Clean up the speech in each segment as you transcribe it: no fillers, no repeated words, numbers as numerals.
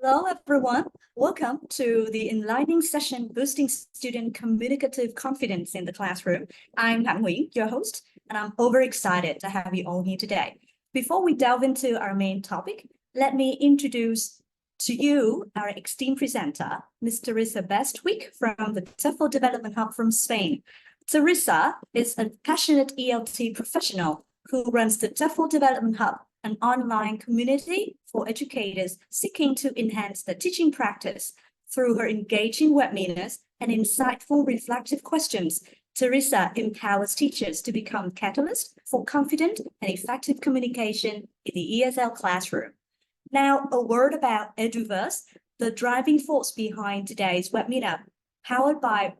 Hello, everyone. Welcome to the enlightening session boosting student communicative confidence in the classroom. I'm Han Hui, your host, and I'm overexcited to have you all here today. Before we delve into our main topic, let me introduce to you our esteemed presenter, Ms. Teresa Bestwick from the TEFL Development Hub from Spain. Teresa is a passionate ELT professional who runs the TEFL Development Hub, an online community for educators seeking to enhance their teaching practice. Through her engaging webinars and insightful reflective questions, Teresa empowers teachers to become catalysts for confident and effective communication in the ESL classroom. Now, a word about EduVerse, the driving force behind today's webinar. Powered by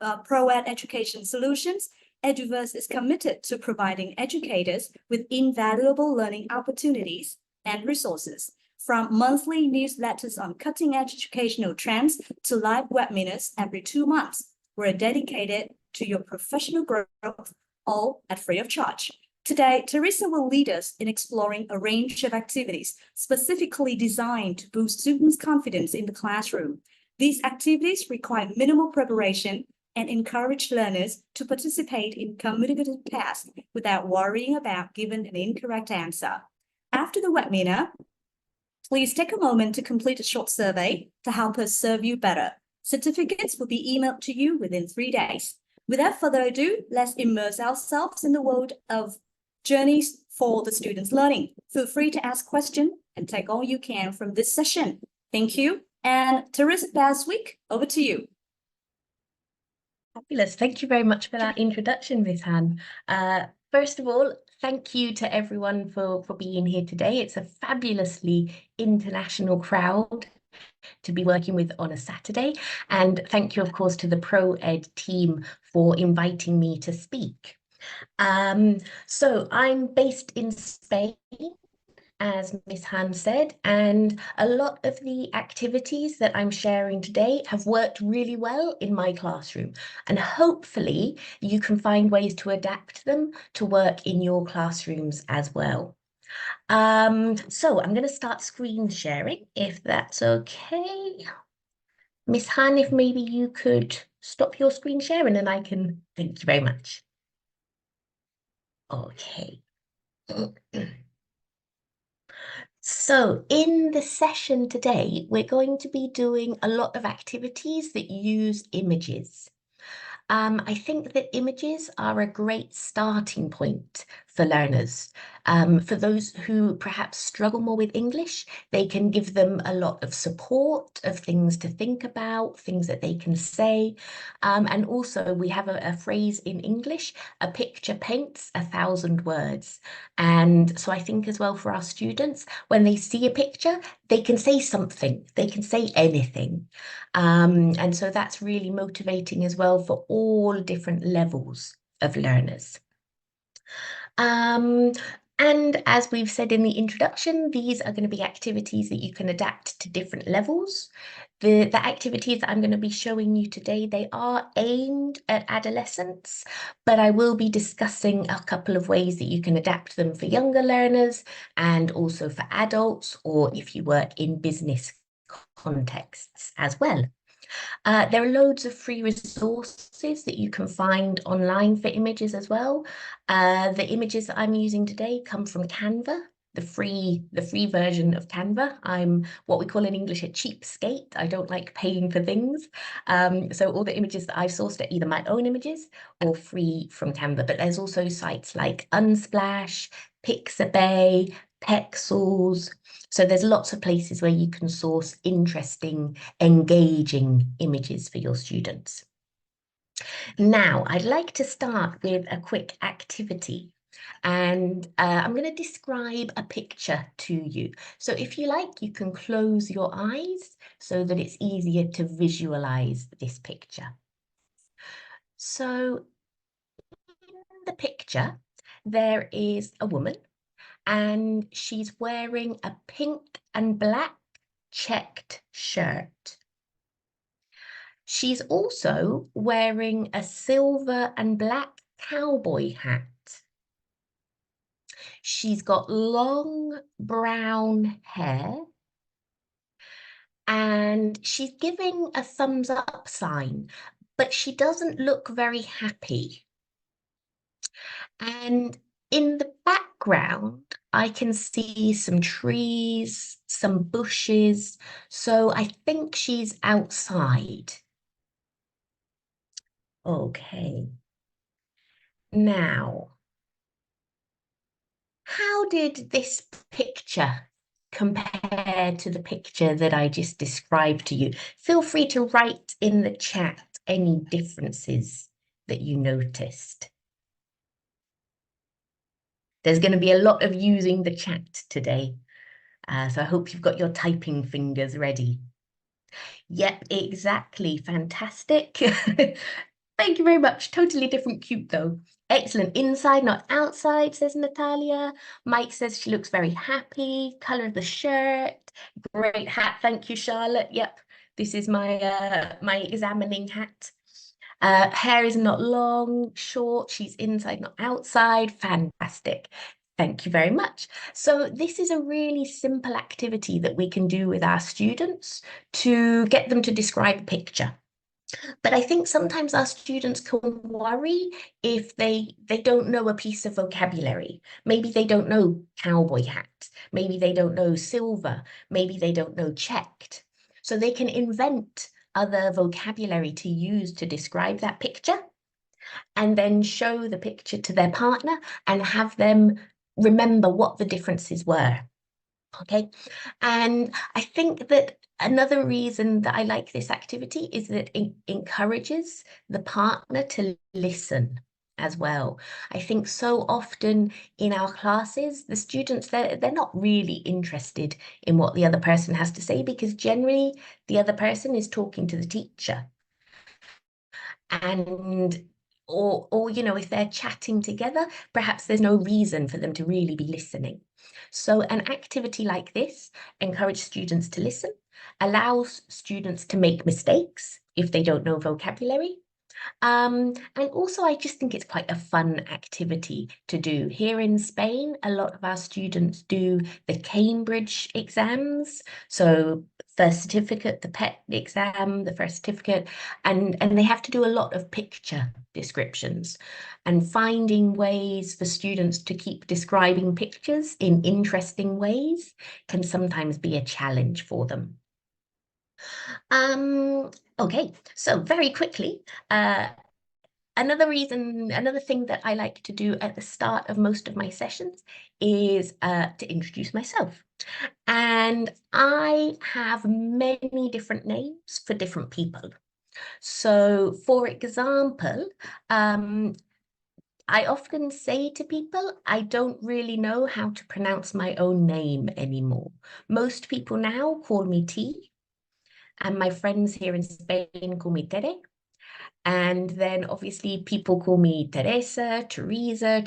ProEd Education Solutions, EduVerse is committed to providing educators with invaluable learning opportunities and resources. From monthly newsletters on cutting-edge educational trends to live webinars every 2 months, we're dedicated to your professional growth, all at free of charge. Today, Teresa will lead us in exploring a range of activities specifically designed to boost students' confidence in the classroom. These activities require minimal preparation and encourage learners to participate in communicative tasks without worrying about giving an incorrect answer. After the webinar, please take a moment to complete a short survey to help us serve you better. Certificates will be emailed to you within 3 days. Without further ado, let's immerse ourselves in the world of journeys for the students' learning. Feel free to ask questions and take all you can from this session. Thank you. And Teresa Bestwick, over to you. Fabulous. Thank you very much for that introduction, Ms. Han. First of all, thank you to everyone for being here today. It's a fabulously international crowd to be working with on a Saturday. And thank you, of course, to the ProEd team for inviting me to speak. So I'm based in Spain, as Ms. Han said, and a lot of the activities that I'm sharing today have worked really well in my classroom, and hopefully you can find ways to adapt them to work in your classrooms as well. So I'm going to start screen sharing, if that's okay. Ms. Han, if maybe you could stop your screen sharing and I can, thank you very much. Okay. So in the session today, we're going to be doing a lot of activities that use images. I think that images are a great starting point for learners. For those who perhaps struggle more with English, they can give them a lot of support, of things to think about, things that they can say. And also we have a phrase in English, a picture paints 1,000 words. And so I think as well for our students, when they see a picture, they can say something, they can say anything. And so that's really motivating as well for all different levels of learners. And as we've said in the introduction, these are going to be activities that you can adapt to different levels. The activities that I'm going to be showing you today, they are aimed at adolescents, but I will be discussing a couple of ways that you can adapt them for younger learners and also for adults, or if you work in business contexts as well. There are loads of free resources that you can find online for images as well. The images that I'm using today come from Canva, the free version of Canva. I'm what we call in English a cheapskate. I don't like paying for things. So all the images that I've sourced are either my own images or free from Canva. But there's also sites like Unsplash, Pixabay, Pexels. So there's lots of places where you can source interesting, engaging images for your students. Now, I'd like to start with a quick activity. And I'm going to describe a picture to you. So if you like, you can close your eyes so that it's easier to visualize this picture. So in the picture, there is a woman and she's wearing a pink and black checked shirt. She's also wearing a silver and black cowboy hat. She's got long brown hair and she's giving a thumbs up sign, but she doesn't look very happy. And in the background, I can see some trees, some bushes. So I think she's outside. Okay. Now, how did this picture compare to the picture that I just described to you? Feel free to write in the chat any differences that you noticed. There's going to be a lot of using the chat today. So I hope you've got your typing fingers ready. Yep, exactly. Fantastic. Thank you very much. Totally different cute though. Excellent. Inside, not outside, says Natalia. Mike says she looks very happy. Color of the shirt. Great hat. Thank you, Charlotte. Yep, this is my my examining hat. Hair is not long, short. She's inside, not outside. Fantastic. Thank you very much. So this is a really simple activity that we can do with our students to get them to describe a picture. But I think sometimes our students can worry if they don't know a piece of vocabulary. Maybe they don't know cowboy hat. Maybe they don't know silver. Maybe they don't know checked. So they can invent other vocabulary to use to describe that picture and then show the picture to their partner and have them remember what the differences were. Okay, and I think that another reason that I like this activity is that it encourages the partner to listen as well. I think so often in our classes, the students, they're not really interested in what the other person has to say because generally the other person is talking to the teacher. And or you know, if they're chatting together, perhaps there's no reason for them to really be listening. So an activity like this encourages students to listen, allows students to make mistakes if they don't know vocabulary. And also, I just think it's quite a fun activity to do. Here in Spain, a lot of our students do the Cambridge exams. So first certificate, the PET exam, the first certificate, and they have to do a lot of picture descriptions. And finding ways for students to keep describing pictures in interesting ways can sometimes be a challenge for them. Okay, so very quickly, another thing that I like to do at the start of most of my sessions is to introduce myself. And I have many different names for different people. So for example, I often say to people, I don't really know how to pronounce my own name anymore. Most people now call me T, and my friends here in Spain call me Tere. And then obviously people call me Teresa, Teresa.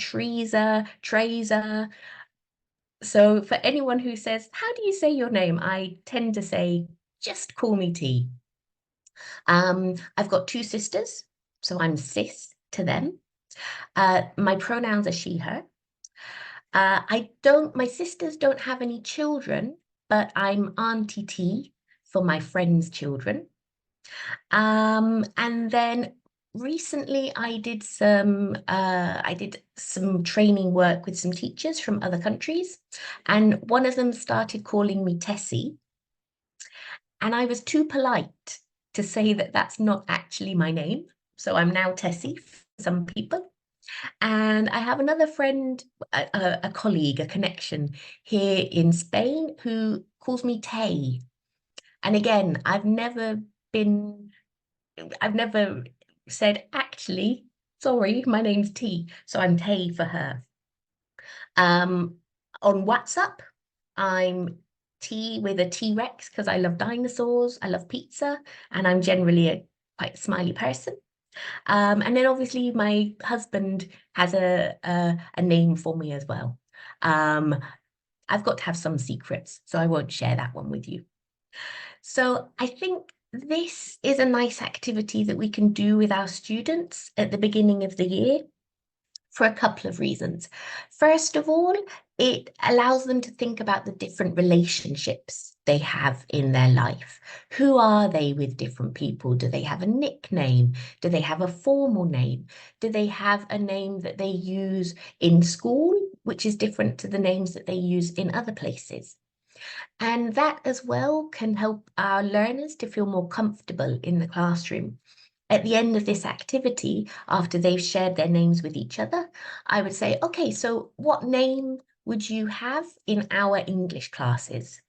So for anyone who says, how do you say your name? I tend to say, just call me T. I've got two sisters, so I'm sis to them. My pronouns are she, her. My sisters don't have any children, but I'm Auntie T for my friends' children. And then recently I did some training work with some teachers from other countries, and one of them started calling me Tessie, and I was too polite to say that that's not actually my name. So I'm now Tessie for some people. And I have another friend, a colleague, a connection here in Spain who calls me Tay. And again, I've never said, actually, sorry, my name's T, so I'm Tay for her. On WhatsApp, I'm T with a T-Rex because I love dinosaurs, I love pizza, and I'm generally a quite smiley person. And then obviously my husband has a name for me as well. I've got to have some secrets, so I won't share that one with you. So I think this is a nice activity that we can do with our students at the beginning of the year for a couple of reasons. First of all, it allows them to think about the different relationships they have in their life. Who are they with different people? Do they have a nickname? Do they have a formal name? Do they have a name that they use in school, which is different to the names that they use in other places? And that as well can help our learners to feel more comfortable in the classroom. At the end of this activity, after they've shared their names with each other, I would say, okay, so what name would you have in our English classes?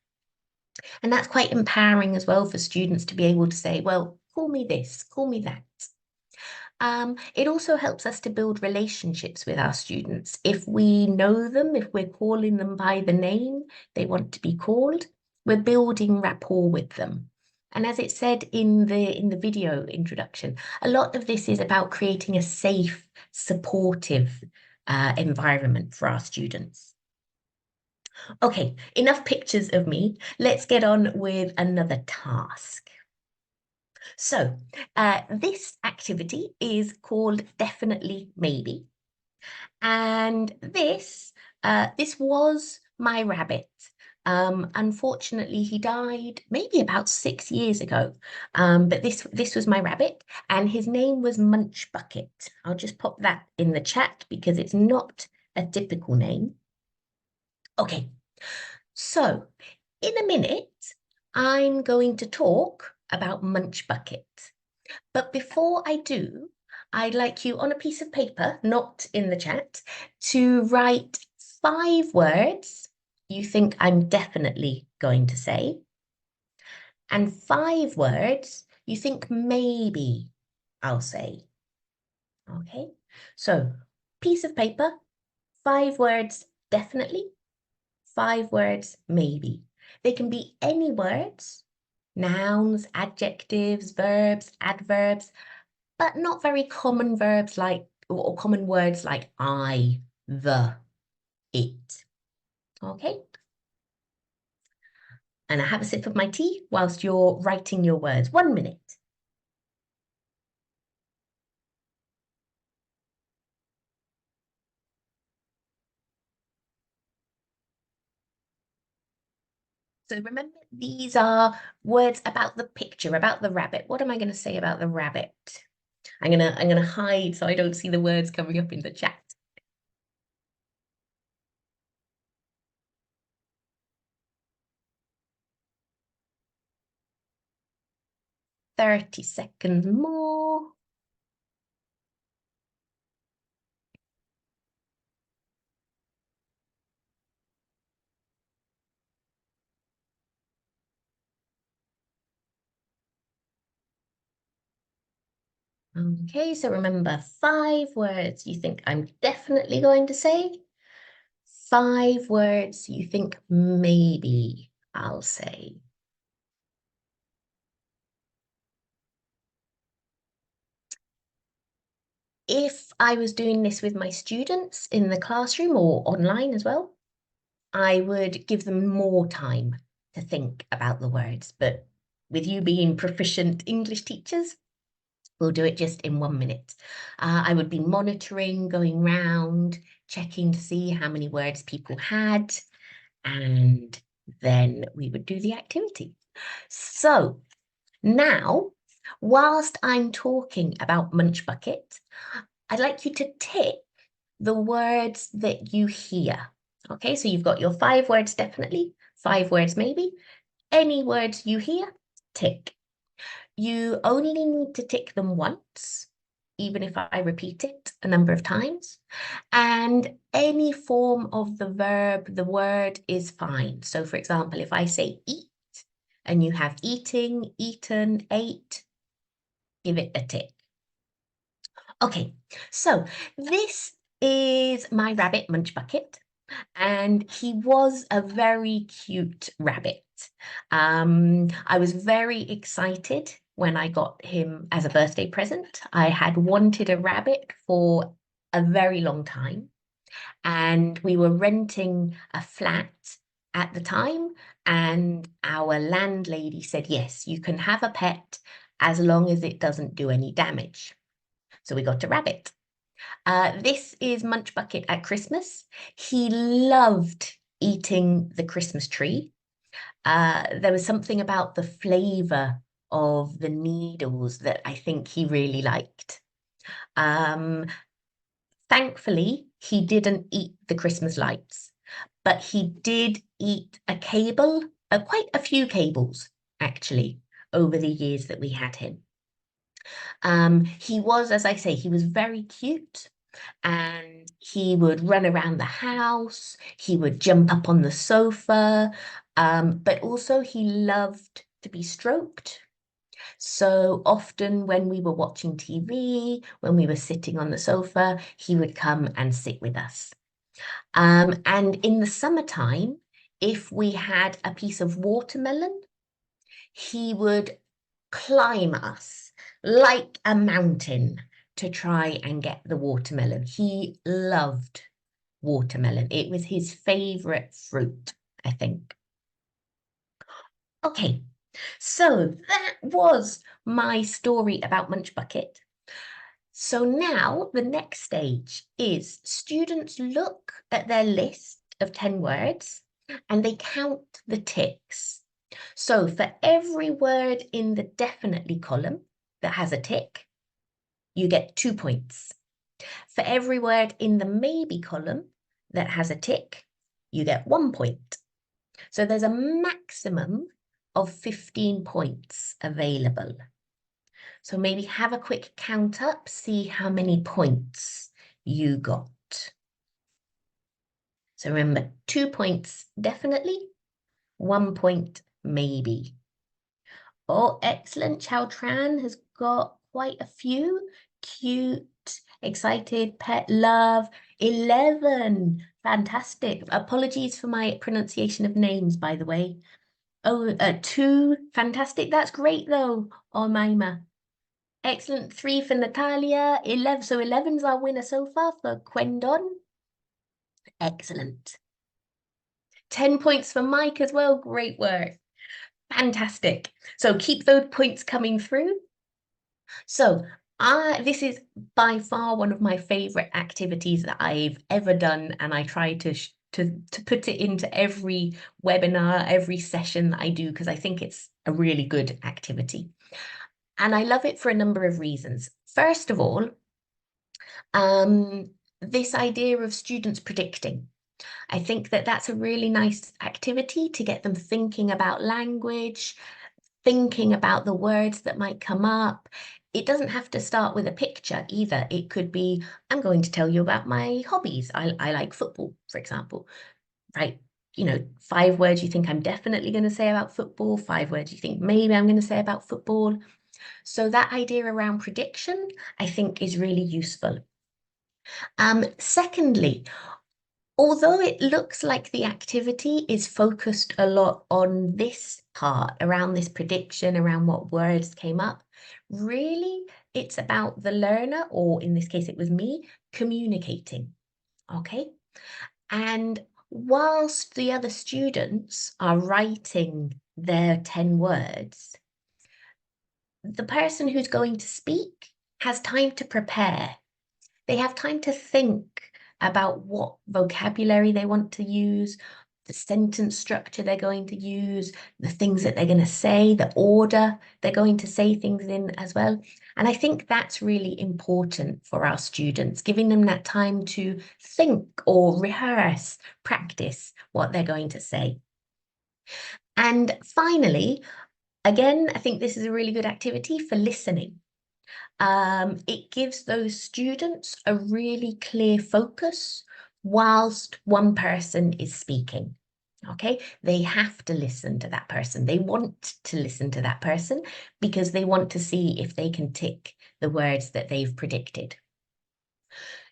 And that's quite empowering as well for students to be able to say, well, call me this, call me that. It also helps us to build relationships with our students. If we know them, if we're calling them by the name they want to be called, we're building rapport with them. And as it said in the video introduction, a lot of this is about creating a safe, supportive environment for our students. Okay, enough pictures of me. Let's get on with another task. So this activity is called Definitely Maybe. And this was my rabbit. Unfortunately, he died maybe about 6 years ago. But this was my rabbit, and his name was Munch Bucket. I'll just pop that in the chat because it's not a typical name. Okay, so in a minute, I'm going to talk about Munch Bucket. But before I do, I'd like you on a piece of paper, not in the chat, to write 5 words you think I'm definitely going to say, and 5 words you think maybe I'll say. Okay, so piece of paper, 5 words definitely, 5 words maybe. They can be any words, nouns, adjectives, verbs, adverbs, but not very common verbs like, or common words like I, the, it. Okay? And I have a sip of my tea whilst you're writing your words. 1 minute. So remember, these are words about the picture, about the rabbit. What am I going to say about the rabbit? I'm gonna hide so I don't see the words coming up in the chat. 30 seconds more. Okay, so remember, 5 words you think I'm definitely going to say, 5 words you think maybe I'll say. If I was doing this with my students in the classroom or online as well, I would give them more time to think about the words. But with you being proficient English teachers, we'll do it just in 1 minute. I would be monitoring, going round, checking to see how many words people had, and then we would do the activity. So now, whilst I'm talking about Munch Bucket, I'd like you to tick the words that you hear. Okay, so you've got your 5 words definitely, 5 words maybe. Any words you hear, tick. You only need to tick them once, even if I repeat it a number of times. And any form of the verb, the word is fine. So for example, if I say eat and you have eating, eaten, ate, give it a tick. Okay, so this is my rabbit Munch Bucket, and he was a very cute rabbit. I was very excited when I got him as a birthday present. I had wanted a rabbit for a very long time, and we were renting a flat at the time, and our landlady said, yes, you can have a pet as long as it doesn't do any damage. So we got a rabbit. This is Munch Bucket at Christmas. He loved eating the Christmas tree. There was something about the flavour of the needles that I think he really liked. Thankfully, he didn't eat the Christmas lights, but he did eat a cable, quite a few cables, actually, over the years that we had him. He was, as I say, he was very cute, and he would run around the house, he would jump up on the sofa, but also he loved to be stroked. So often when we were watching TV, when we were sitting on the sofa, he would come and sit with us. And in the summertime, if we had a piece of watermelon, he would climb us like a mountain to try and get the watermelon. He loved watermelon. It was his favorite fruit, I think. Okay, so that was my story about Munch Bucket. So now the next stage is students look at their list of 10 words and they count the ticks. So for every word in the definitely column that has a tick, you get 2 points. For every word in the maybe column that has a tick, you get 1 point. So there's a maximum of 15 points available. So maybe have a quick count up, see how many points you got. So remember, 2 points definitely, 1 point maybe. Oh, excellent. Chow Tran has got quite a few. Cute, excited, pet, love. 11. Fantastic. Apologies for my pronunciation of names, by the way. Oh, 2. Fantastic. That's great, though. Oh, Maima. Excellent. 3 for Natalia. 11. So 11's our winner so far for Quendon. Excellent. 10 points for Mike as well. Great work. Fantastic. So keep those points coming through. So this is by far one of my favorite activities that I've ever done, and I try to put it into every webinar, every session that I do, because I think it's a really good activity. And I love it for a number of reasons. First of all, this idea of students predicting. I think that that's a really nice activity to get them thinking about language, thinking about the words that might come up. It doesn't have to start with a picture either. It could be, I'm going to tell you about my hobbies. I like football, for example, right? 5 words you think I'm definitely going to say about football, 5 words you think maybe I'm going to say about football. So that idea around prediction, I think, is really useful. Secondly, although it looks like the activity is focused a lot on this part, around this prediction, around what words came up, really it's about the learner, or in this case it was me, communicating, okay? And whilst the other students are writing their 10 words, the person who's going to speak has time to prepare. They have time to think about what vocabulary they want to use, the sentence structure they're going to use, the things that they're going to say, the order they're going to say things in as well. And I think that's really important for our students, giving them that time to think or rehearse, practice what they're going to say. And finally, again, I think this is a really good activity for listening. It gives those students a really clear focus whilst one person is speaking. Okay, they have to listen to that person. They want to listen to that person because they want to see if they can tick the words that they've predicted.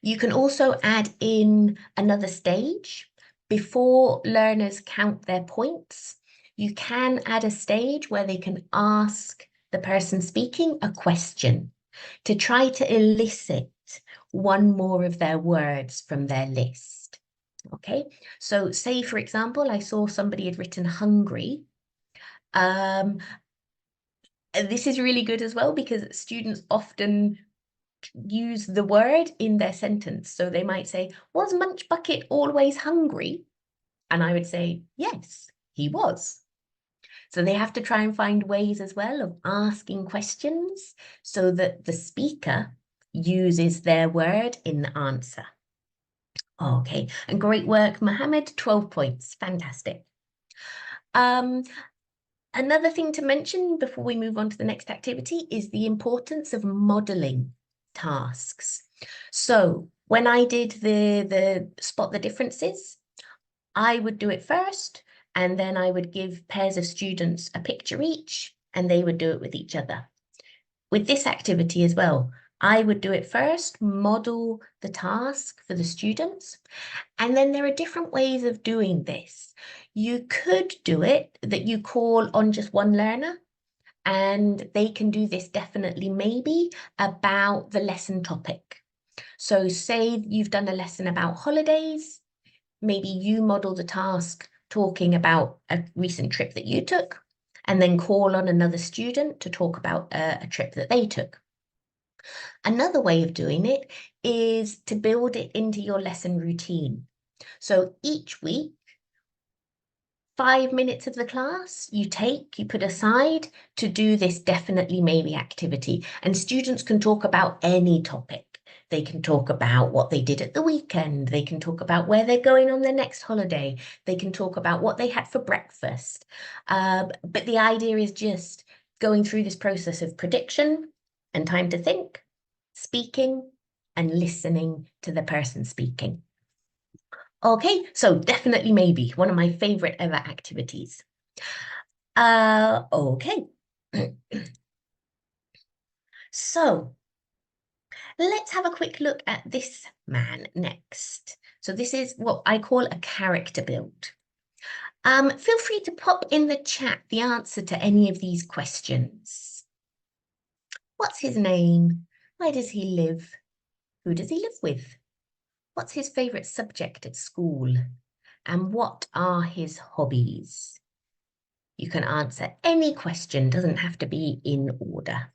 You can also add in another stage. Before learners count their points, you can add a stage where they can ask the person speaking a question to try to elicit one more of their words from their list. Okay, so say, for example, I saw somebody had written hungry. This is really good as well because students often use the word in their sentence. So they might say, was Munch Bucket always hungry? And I would say, yes, he was. So they have to try and find ways as well of asking questions so that the speaker uses their word in the answer. Okay, and great work, Mohammed, 12 points, fantastic. Another thing to mention before we move on to the next activity is the importance of modeling tasks. So when I did the spot the differences, I would do it first, and then I would give pairs of students a picture each, and they would do it with each other. With this activity as well, I would do it first, model the task for the students, and then there are different ways of doing this. You could do it that you call on just one learner, and they can do this definitely maybe about the lesson topic. So say you've done a lesson about holidays, maybe you model the task talking about a recent trip that you took, and then call on another student to talk about a trip that they took. Another way of doing it is to build it into your lesson routine. So each week, 5 minutes of the class you put aside to do this definitely maybe activity. And students can talk about any topic. They can talk about what they did at the weekend. They can talk about where they're going on their next holiday. They can talk about what they had for breakfast. But the idea is just going through this process of prediction and time to think, speaking, and listening to the person speaking. Okay, so definitely maybe one of my favorite ever activities. Okay. So let's have a quick look at this man next. So this is what I call a character build. Feel free to pop in the chat the answer to any of these questions. What's his name? Where does he live? Who does he live with? What's his favorite subject at school? And what are his hobbies? You can answer any question, doesn't have to be in order.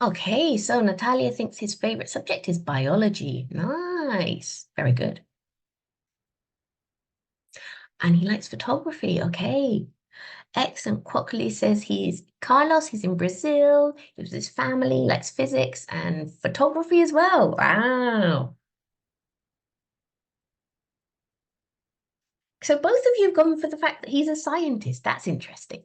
Okay, so Natalia thinks his favorite subject is biology. Nice, very good. And he likes photography. Okay, excellent. Quackly says he's in Brazil, he lives with his family, likes physics and photography as well. Wow. So both of you have gone for the fact that he's a scientist. That's interesting.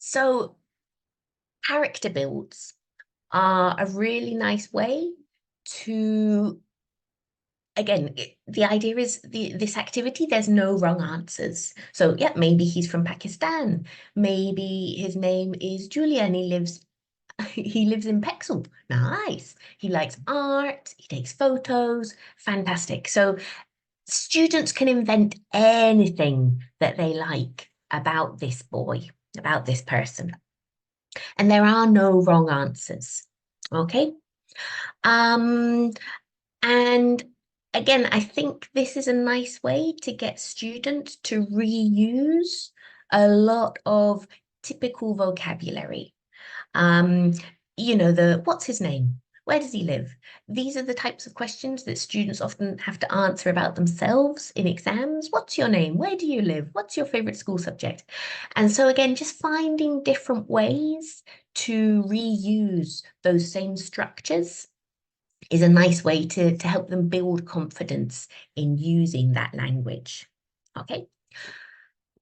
So character builds are a really nice way to, again, the idea is this activity, there's no wrong answers. So yeah, maybe he's from Pakistan. Maybe his name is Julia and he lives in Pexel. Nice. He likes art, he takes photos, fantastic. So students can invent anything that they like about this boy, about this person. And there are no wrong answers. Okay. And again, I think this is a nice way to get students to reuse a lot of typical vocabulary. You know, what's his name? Where does he live? These are the types of questions that students often have to answer about themselves in exams. What's your name? Where do you live? What's your favorite school subject? And so again, just finding different ways to reuse those same structures is a nice way to help them build confidence in using that language. Okay.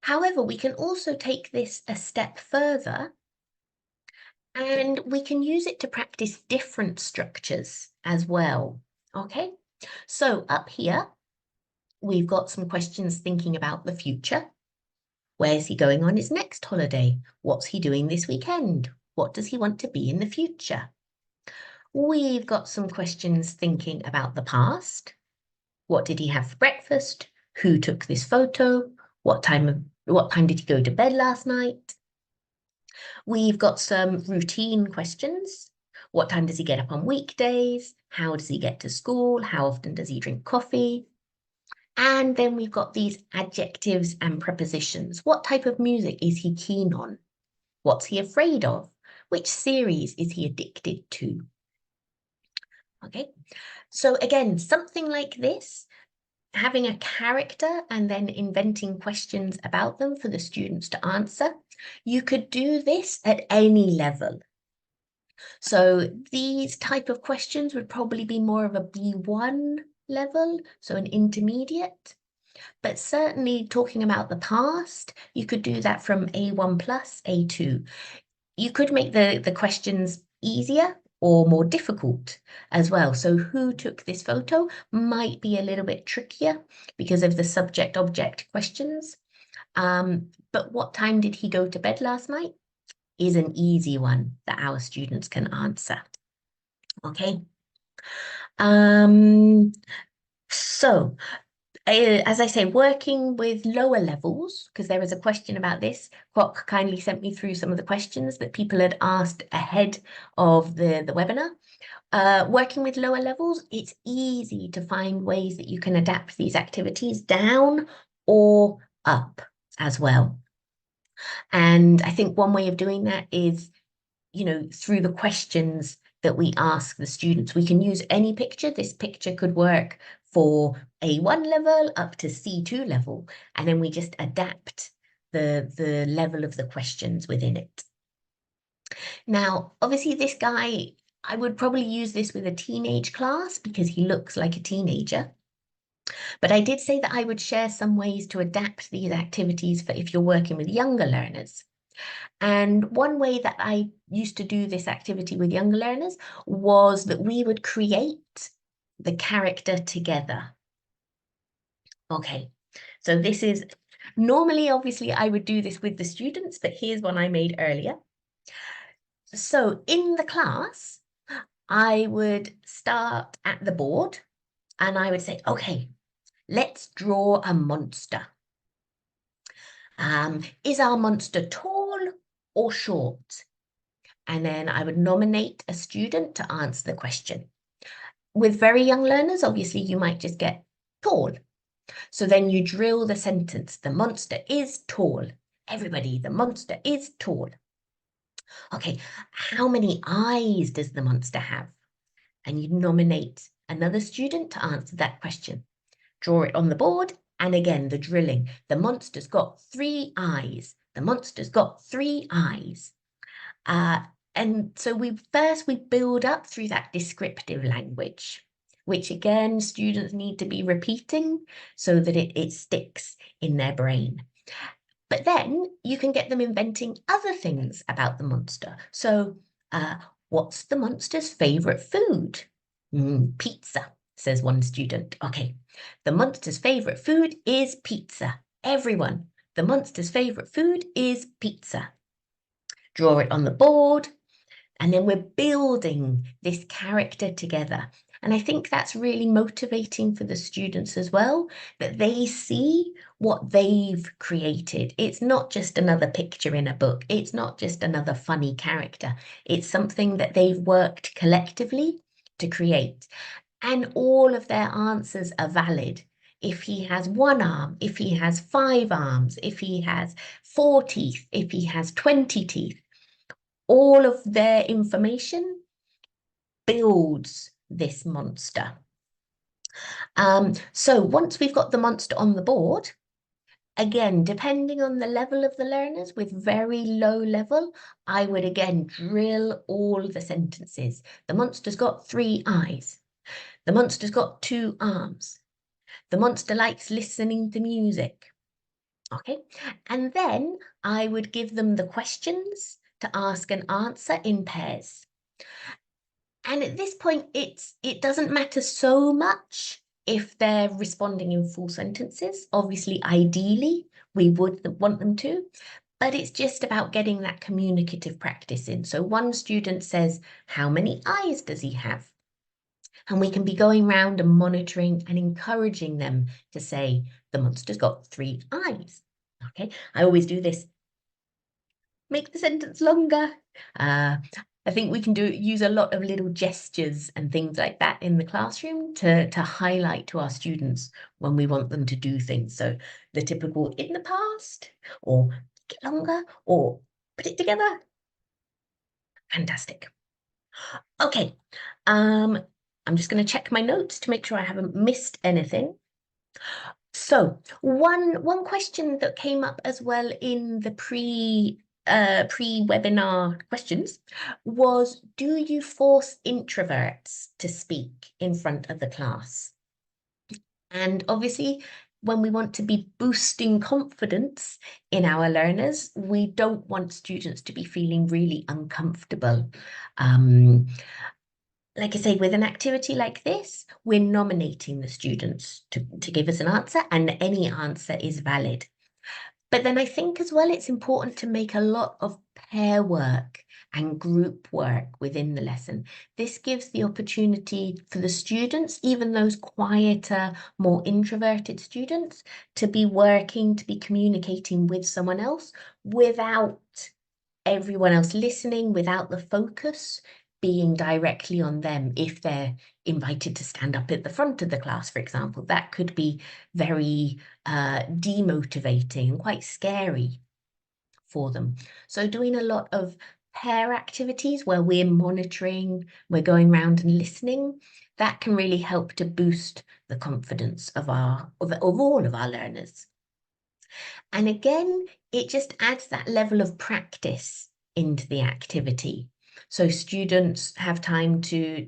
However, we can also take this a step further and we can use it to practice different structures as well. Okay. So up here, we've got some questions thinking about the future. Where's he going on his next holiday? What's he doing this weekend? What does he want to be in the future? We've got some questions thinking about the past. What did he have for breakfast? Who took this photo? What time did he go to bed last night? We've got some routine questions. What time does he get up on weekdays? How does he get to school? How often does he drink coffee? And then we've got these adjectives and prepositions. What type of music is he keen on? What's he afraid of? Which series is he addicted to? Okay, so again, something like this, having a character and then inventing questions about them for the students to answer. You could do this at any level. So these type of questions would probably be more of a B1 level, so an intermediate. But certainly talking about the past, you could do that from A1 plus, A2. You could make the questions easier or more difficult as well. So who took this photo might be a little bit trickier because of the subject-object questions. But what time did he go to bed last night is an easy one that our students can answer. Okay. So as I say, working with lower levels, because there was a question about this, Kwok kindly sent me through some of the questions that people had asked ahead of the webinar. Working with lower levels, it's easy to find ways that you can adapt these activities down or up as well. And I think one way of doing that is, you know, through the questions that we ask the students. We can use any picture. This picture could work for A1 level up to C2 level, and then we just adapt the level of the questions within it. Now, obviously this guy, I would probably use this with a teenage class because he looks like a teenager. But I did say that I would share some ways to adapt these activities for if you're working with younger learners. And one way that I used to do this activity with younger learners was that we would create the character together. Okay, so this is normally, obviously, I would do this with the students, but here's one I made earlier. So in the class, I would start at the board and I would say, okay, let's draw a monster. Is our monster tall or short? And then I would nominate a student to answer the question. With very young learners, obviously, you might just get tall. So then you drill the sentence, the monster is tall. Everybody, the monster is tall. Okay, how many eyes does the monster have? And you nominate another student to answer that question. Draw it on the board, and again, the drilling. The monster's got 3 eyes. The monster's got 3 eyes. And so we build up through that descriptive language, which again, students need to be repeating so that it sticks in their brain. But then you can get them inventing other things about the monster. So what's the monster's favorite food? Pizza, says one student. Okay, the monster's favorite food is pizza. Everyone, the monster's favorite food is pizza. Draw it on the board, and then we're building this character together. And I think that's really motivating for the students as well, that they see what they've created. It's not just another picture in a book. It's not just another funny character. It's something that they've worked collectively to create. And all of their answers are valid. If he has 1 arm, if he has 5 arms, if he has 4 teeth, if he has 20 teeth, all of their information builds this monster. So once we've got the monster on the board, again, depending on the level of the learners, with very low level, I would again drill all the sentences. The monster's got 3 eyes. The monster's got 2 arms. The monster likes listening to music. Okay, and then I would give them the questions to ask and answer in pairs. And at this point, it doesn't matter so much if they're responding in full sentences. Obviously, ideally, we would want them to, but it's just about getting that communicative practice in. So one student says, how many eyes does he have? And we can be going around and monitoring and encouraging them to say, the monster's got 3 eyes. Okay, I always do this. Make the sentence longer. I think we can use a lot of little gestures and things like that in the classroom to highlight to our students when we want them to do things. So the typical in the past, or get longer, or put it together. Fantastic. Okay, I'm just going to check my notes to make sure I haven't missed anything. So one question that came up as well in the pre-webinar questions was, do you force introverts to speak in front of the class? And obviously, when we want to be boosting confidence in our learners, we don't want students to be feeling really uncomfortable. Like I say, with an activity like this, we're nominating the students to give us an answer, and any answer is valid. But then I think as well, it's important to make a lot of pair work and group work within the lesson. This gives the opportunity for the students, even those quieter, more introverted students, to be working, to be communicating with someone else without everyone else listening, without the focus being directly on them. If they're invited to stand up at the front of the class, for example, that could be very demotivating and quite scary for them. So doing a lot of pair activities where we're monitoring, we're going around and listening, that can really help to boost the confidence of all of our learners. And again, it just adds that level of practice into the activity. So students have time to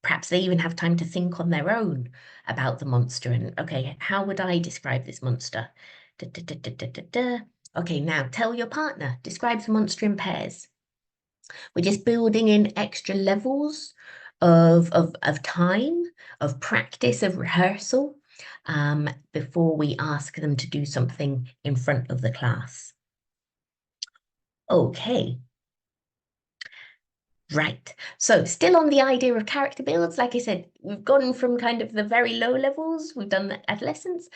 perhaps they even have time to think on their own about the monster. And okay, how would I describe this monster? Da, da, da, da, da, da, da. Okay, now tell your partner, describe the monster in pairs. We're just building in extra levels of time, of practice, of rehearsal, before we ask them to do something in front of the class. Okay. Right, so still on the idea of character builds, like I said, we've gone from kind of the very low levels, we've done the adolescents.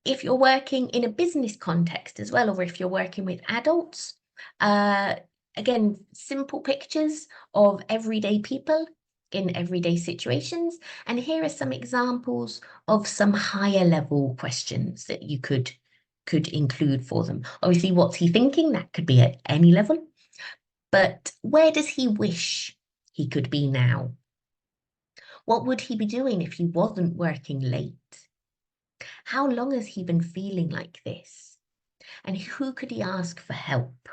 If you're working in a business context as well, or if you're working with adults, again, simple pictures of everyday people in everyday situations. And here are some examples of some higher level questions that you could include for them. Obviously, what's he thinking? That could be at any level. But where does he wish he could be now? What would he be doing if he wasn't working late? How long has he been feeling like this? And who could he ask for help?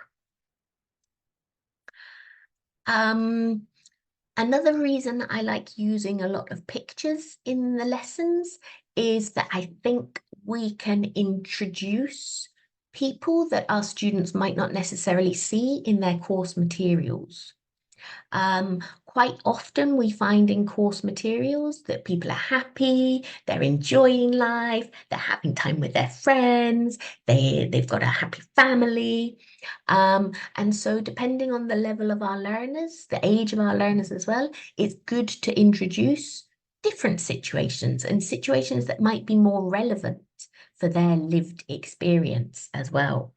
Another reason I like using a lot of pictures in the lessons is that I think we can introduce people that our students might not necessarily see in their course materials. Quite often we find in course materials that people are happy, they're enjoying life, they're having time with their friends, they've got a happy family. And so depending on the level of our learners, the age of our learners as well, it's good to introduce different situations and situations that might be more relevant for their lived experience as well.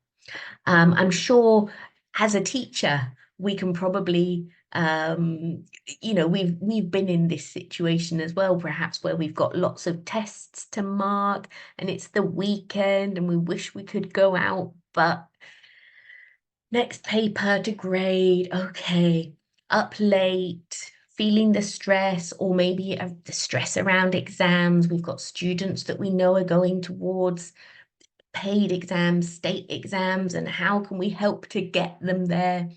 I'm sure as a teacher, we can probably we've been in this situation as well, perhaps where we've got lots of tests to mark and it's the weekend and we wish we could go out, but next paper to grade, okay, up late, feeling the stress, or maybe the stress around exams. We've got students that we know are going towards paid exams, state exams, and how can we help to get them there?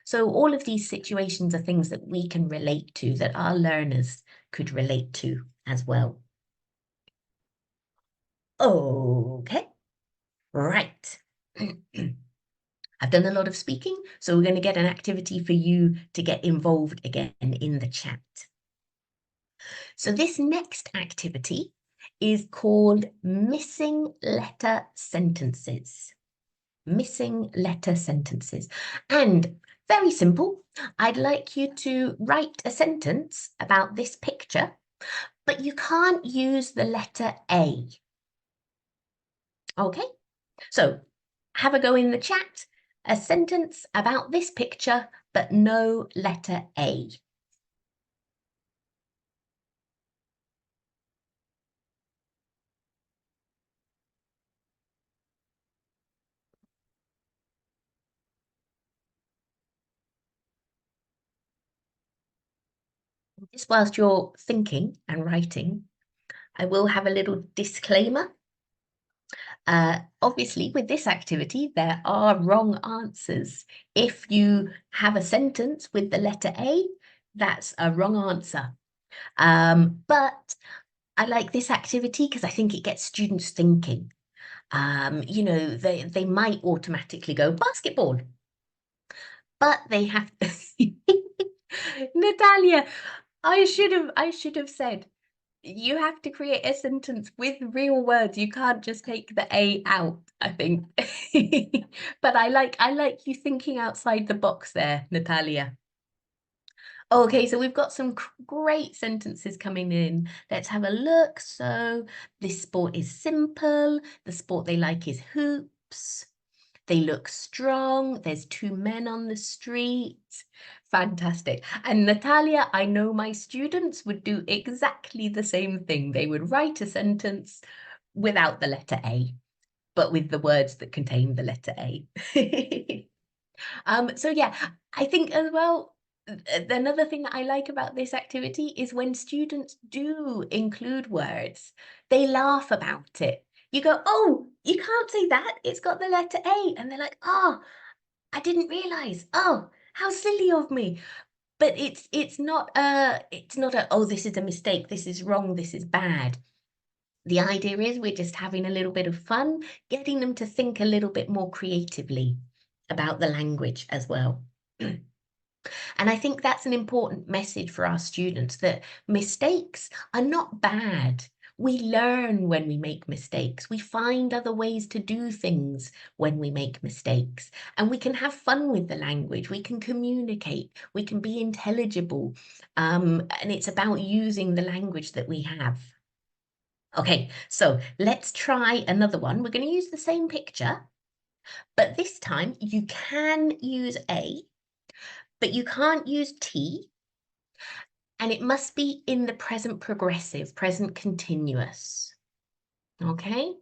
So all of these situations are things that we can relate to, that our learners could relate to as well. Okay, right. I've done a lot of speaking, so we're going to get an activity for you to get involved again in the chat. So this next activity is called Missing Letter Sentences. Missing letter sentences. And very simple, I'd like you to write a sentence about this picture, but you can't use the letter A. Okay, so have a go in the chat, a sentence about this picture, but no letter A. Just whilst you're thinking and writing, I will have a little disclaimer. Obviously, with this activity, there are wrong answers. If you have a sentence with the letter A, that's a wrong answer. But I like this activity because I think it gets students thinking. You know, they might automatically go basketball, but they have Natalia, I should have said you have to create a sentence with real words. You can't just take the A out, I think. But I like you thinking outside the box there, Natalia. Okay, so we've got some great sentences coming in. Let's have a look. So this sport is simple. The sport they like is hoops. They look strong. There's two men on the street. Fantastic. And Natalia, I know my students would do exactly the same thing. They would write a sentence without the letter A, but with the words that contain the letter A. So yeah, I think as well, another thing that I like about this activity is when students do include words, they laugh about it. You go, oh, you can't say that. It's got the letter A. And they're like, oh, I didn't realize. Oh, how silly of me. But it's not a, oh, this is a mistake. This is wrong. This is bad. The idea is we're just having a little bit of fun, getting them to think a little bit more creatively about the language as well. And I think that's an important message for our students, that mistakes are not bad. We learn when we make mistakes. We find other ways to do things when we make mistakes. And we can have fun with the language. We can communicate. We can be intelligible. And it's about using the language that we have. Okay, so let's try another one. We're going to use the same picture, but this time you can use A, but you can't use T, and it must be in the present progressive, present continuous. Okay,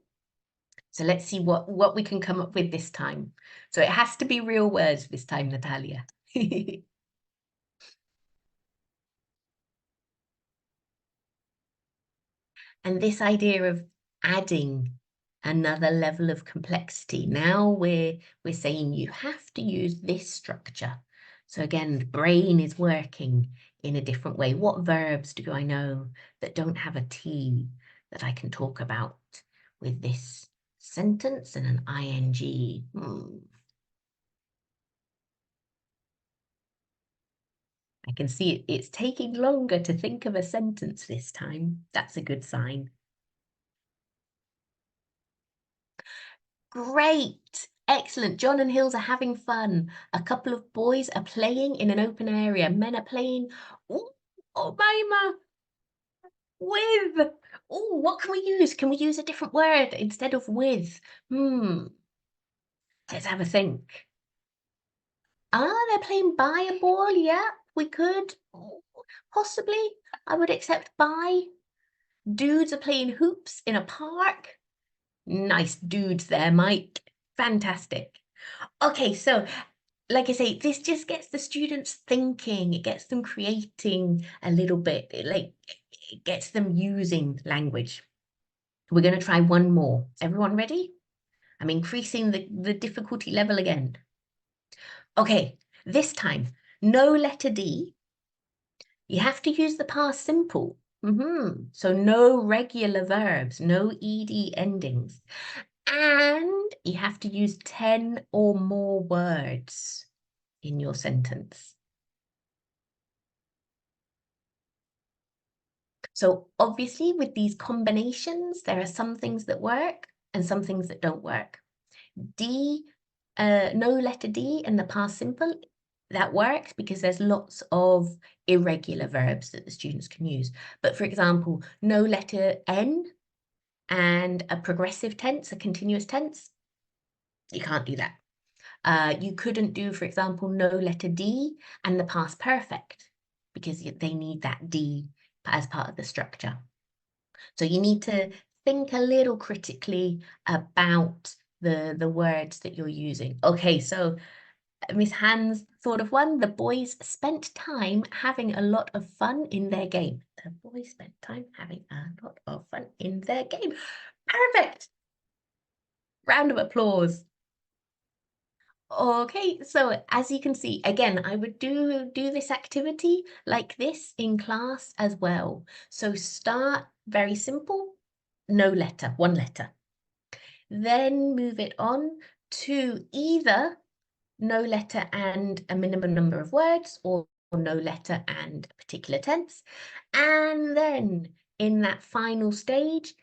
so let's see what we can come up with this time. So it has to be real words this time, Natalia. And this idea of adding another level of complexity. Now we're saying you have to use this structure. So again, the brain is working in a different way. What verbs do I know that don't have a T that I can talk about with this sentence and an ing? I can see it's taking longer to think of a sentence this time. That's a good sign. Great. Excellent. John and Hills are having fun. A couple of boys are playing in an open area. Men are playing. Ooh, oh, Maima. With. Oh, what can we use? Can we use a different word instead of with? Let's have a think. They're playing by a ball. Yeah, we could. Possibly. I would accept by. Dudes are playing hoops in a park. Nice dudes there, Mike. Fantastic. Okay, so like I say, this just gets the students thinking, it gets them creating a little bit, it gets them using language. We're going to try one more. Everyone ready? I'm increasing the difficulty level again. Okay, this time, no letter D. You have to use the past simple. So no regular verbs, no ed endings. And you have to use 10 or more words in your sentence. So obviously with these combinations, there are some things that work and some things that don't work. D, no letter D in the past simple, that works because there's lots of irregular verbs that the students can use. But for example, no letter N and a progressive tense, a continuous tense, you can't do that. You couldn't do, for example, no letter D and the past perfect, because they need that D as part of the structure. So you need to think a little critically about the words that you're using. Okay, so Miss Hans thought of one. The boys spent time having a lot of fun in their game. The boys spent time having a lot of fun in their game. Perfect. Round of applause. Okay, so as you can see, again, I would do this activity like this in class as well. So start very simple, no letter, one letter. Then move it on to either no letter and a minimum number of words, or no letter and a particular tense. And then in that final stage,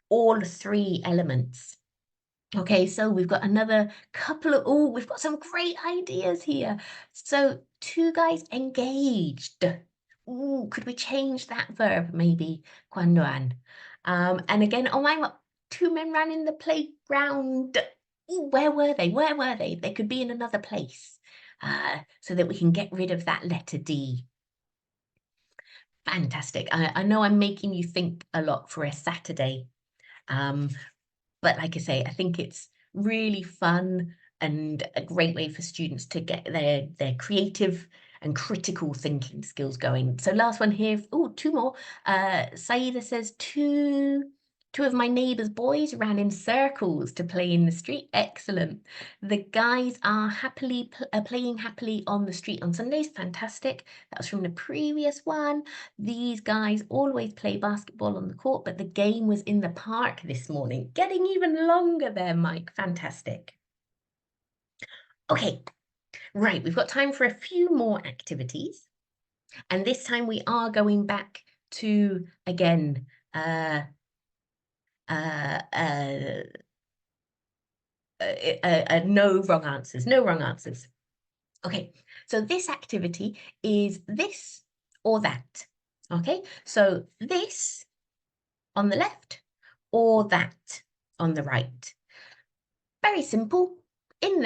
all three elements. Okay, so we've got another couple of, oh, we've got some great ideas here. So two guys engaged. Ooh, could we change that verb maybe? Cuandoan. And again, oh my, two men ran in the playground. Ooh, where were they? Where were they? They could be in another place, so that we can get rid of that letter D. Fantastic. I know I'm making you think a lot for a Saturday. But like I say, I think it's really fun and a great way for students to get their creative and critical thinking skills going. So last one here, oh, two more. Saida says, two of my neighbours' boys ran in circles to play in the street. Excellent. The guys are playing happily on the street on Sundays. Fantastic. That was from the previous one. These guys always play basketball on the court, but the game was in the park this morning. Getting even longer there, Mike. Fantastic. Okay, right, we've got time for a few more activities. And this time we are going back to, again, no wrong answers, no wrong answers. Okay, so this activity is this or that. Okay, so this on the left or that on the right. Very simple. In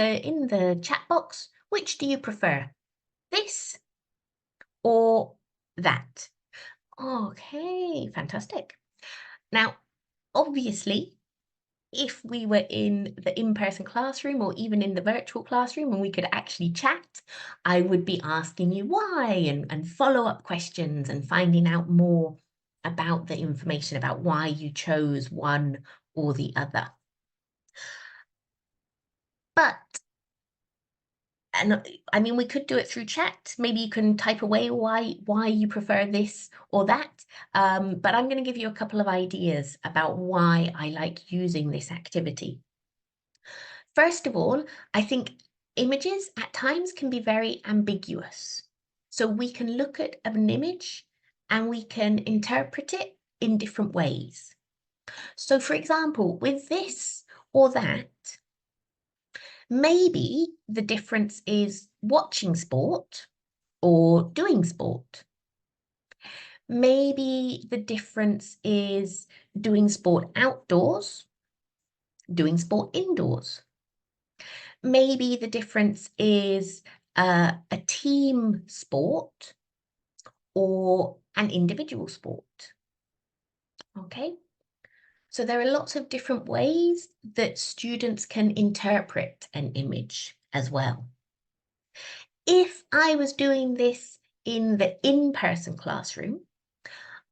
the chat box, which do you prefer? This or that? Okay, fantastic. Now, obviously, if we were in the in-person classroom or even in the virtual classroom and we could actually chat, I would be asking you why and follow-up questions and finding out more about the information about why you chose one or the other. But, and I mean, we could do it through chat. Maybe you can type away why you prefer this or that. But I'm going to give you a couple of ideas about why I like using this activity. First of all, I think images at times can be very ambiguous. So we can look at an image and we can interpret it in different ways. So for example, with this or that, maybe the difference is watching sport or doing sport. Maybe the difference is doing sport outdoors, doing sport indoors. Maybe the difference is a team sport or an individual sport. Okay, so there are lots of different ways that students can interpret an image as well. If I was doing this in the in-person classroom,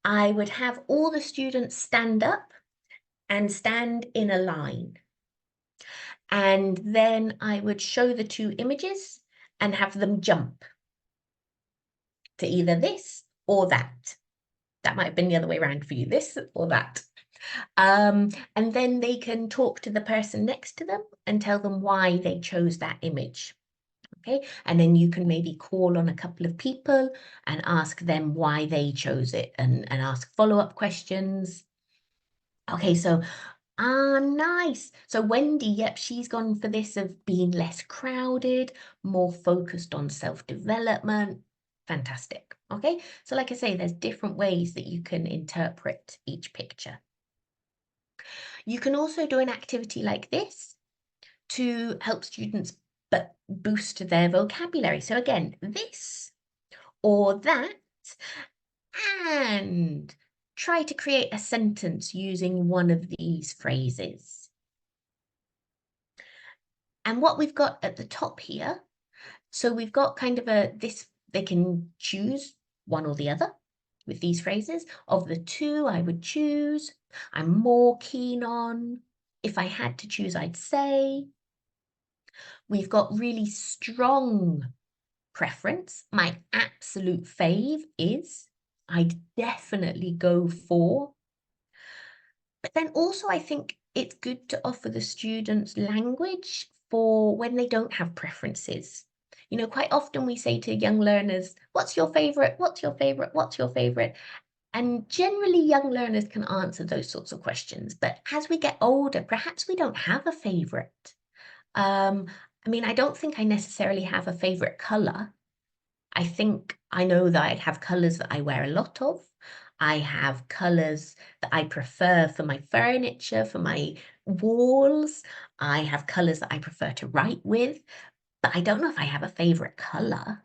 I would have all the students stand up and stand in a line. And then I would show the two images and have them jump to either this or that. That might have been the other way around for you, this or that. And then they can talk to the person next to them and tell them why they chose that image. Okay, and then you can maybe call on a couple of people and ask them why they chose it and ask follow-up questions. Okay, so nice. So Wendy, yep, she's gone for this of being less crowded, more focused on self-development. Fantastic. Okay, so like I say, there's different ways that you can interpret each picture. You can also do an activity like this to help students but boost their vocabulary. So again, this or that, and try to create a sentence using one of these phrases. And what we've got at the top here, so we've got kind of they can choose one or the other with these phrases. Of the two, I would choose, I'm more keen on, if I had to choose, I'd say. We've got really strong preference. My absolute fave is, I'd definitely go for. But then also I think it's good to offer the students language for when they don't have preferences. You know, quite often we say to young learners, what's your favorite? What's your favorite? What's your favorite? And generally young learners can answer those sorts of questions. But as we get older, perhaps we don't have a favorite. I mean, I don't think I necessarily have a favorite color. I think I know that I have colors that I wear a lot of. I have colors that I prefer for my furniture, for my walls. I have colors that I prefer to write with, but I don't know if I have a favorite color.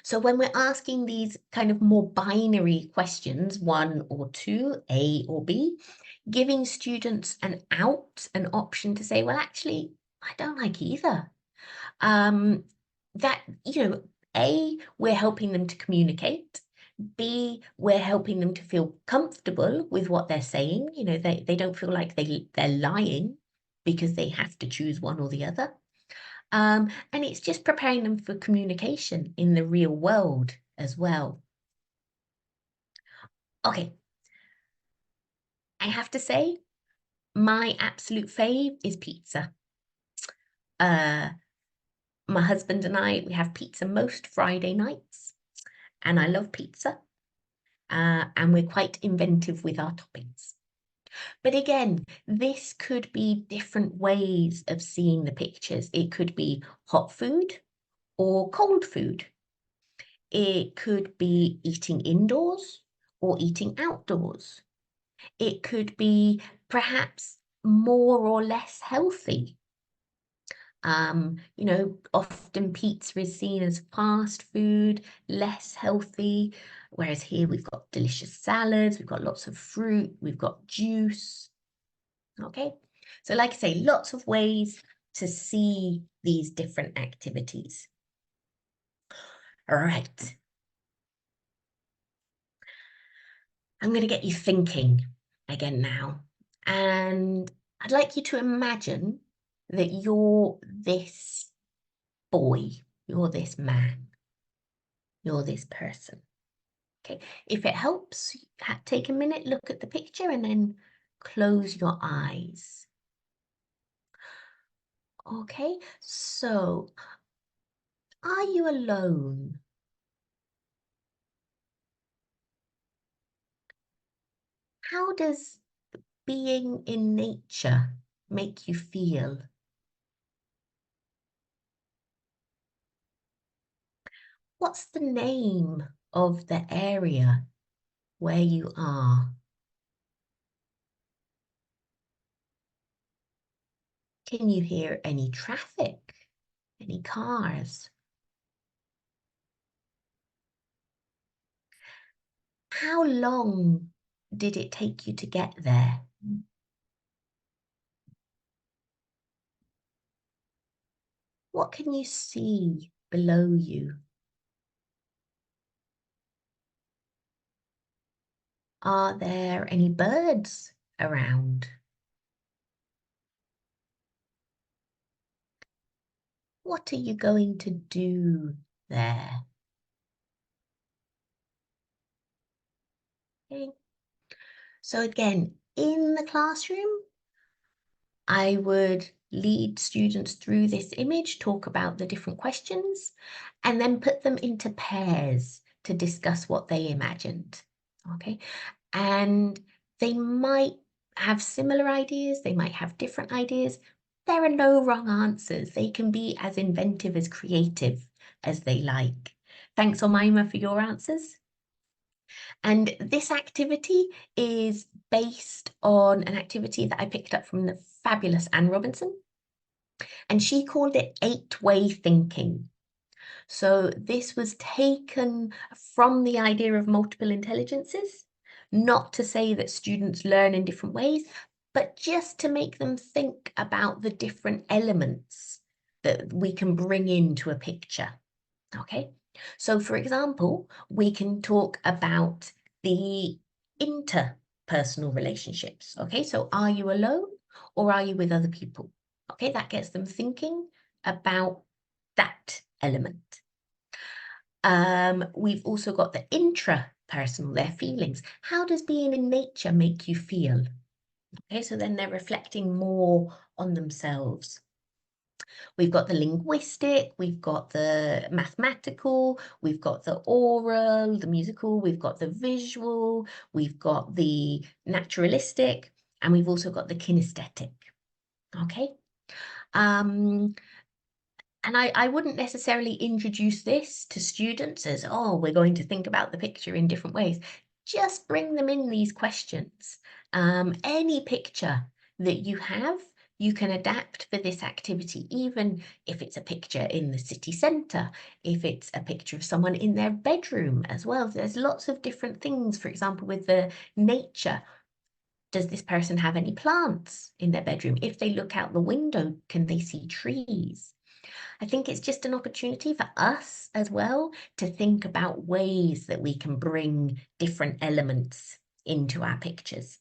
So when we're asking these kind of more binary questions, 1 or 2, A or B, giving students an option to say, well, actually, I don't like either. That, you know, A, we're helping them to communicate. B, we're helping them to feel comfortable with what they're saying. You know, they don't feel like they're lying because they have to choose one or the other. And it's just preparing them for communication in the real world as well. Okay. I have to say, my absolute fave is pizza. My husband and I, we have pizza most Friday nights, and I love pizza. And we're quite inventive with our toppings. But again, this could be different ways of seeing the pictures. It could be hot food or cold food. It could be eating indoors or eating outdoors. It could be perhaps more or less healthy. You know, often pizza is seen as fast food, less healthy, whereas here we've got delicious salads, we've got lots of fruit, we've got juice. Okay, so like I say, lots of ways to see these different activities. All right. I'm going to get you thinking again now, and I'd like you to imagine that you're this boy, you're this man, you're this person. Okay, if it helps, take a minute, look at the picture, and then close your eyes. Okay, so are you alone? How does being in nature make you feel? What's the name of the area where you are? Can you hear any traffic? Any cars? How long did it take you to get there? What can you see below you? Are there any birds around? What are you going to do there? Okay. So again, in the classroom, I would lead students through this image, talk about the different questions, and then put them into pairs to discuss what they imagined. Okay. And they might have similar ideas, they might have different ideas. There are no wrong answers. They can be as inventive, as creative as they like. Thanks, Omaima, for your answers. And this activity is based on an activity that I picked up from the fabulous Anne Robinson. And she called it 8-way thinking. So this was taken from the idea of multiple intelligences, not to say that students learn in different ways, but just to make them think about the different elements that we can bring into a picture. Okay, so for example, we can talk about the interpersonal relationships. Okay, so are you alone or are you with other people? Okay, that gets them thinking about that element. We've also got the intrapersonal, their feelings. How does being in nature make you feel? Okay, so then they're reflecting more on themselves. We've got the linguistic, we've got the mathematical, we've got the oral, the musical, we've got the visual, we've got the naturalistic, and we've also got the kinesthetic. Okay. And I wouldn't necessarily introduce this to students as, oh, we're going to think about the picture in different ways. Just bring them in these questions. Any picture that you have, you can adapt for this activity, even if it's a picture in the city centre, if it's a picture of someone in their bedroom as well. There's lots of different things, for example, with the nature. Does this person have any plants in their bedroom? If they look out the window, can they see trees? I think it's just an opportunity for us as well to think about ways that we can bring different elements into our pictures.